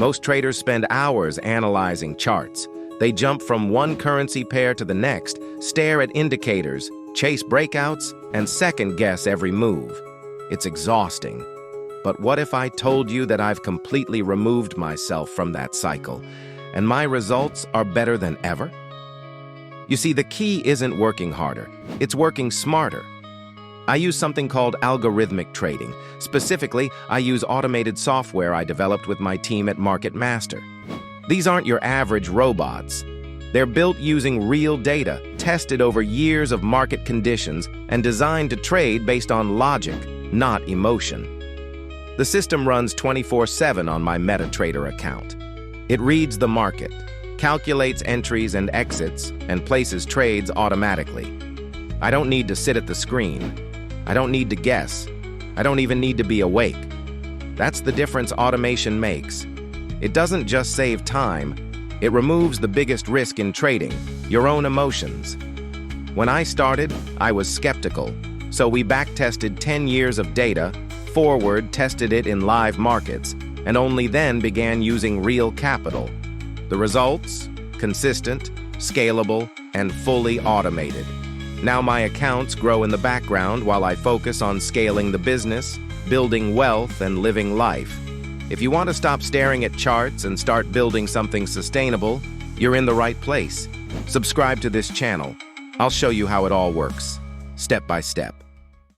Most traders spend hours analyzing charts. They jump from one currency pair to the next, stare at indicators, chase breakouts, and second-guess every move. It's exhausting. But what if I told you that I've completely removed myself from that cycle, and my results are better than ever? You see, the key isn't working harder, it's working smarter. I use something called algorithmic trading. Specifically, I use automated software I developed with my team at Market Master. These aren't your average robots. They're built using real data, tested over years of market conditions, and designed to trade based on logic, not emotion. The system runs 24/7 on my MetaTrader account. It reads the market, calculates entries and exits, and places trades automatically. I don't need to sit at the screen. I don't need to guess. I don't even need to be awake. That's the difference automation makes. It doesn't just save time, it removes the biggest risk in trading, your own emotions. When I started, I was skeptical, so we backtested 10 years of data, forward tested it in live markets, and only then began using real capital. The results? Consistent, scalable, and fully automated. Now my accounts grow in the background while I focus on scaling the business, building wealth, and living life. If you want to stop staring at charts and start building something sustainable, you're in the right place. Subscribe to this channel. I'll show you how it all works, step by step.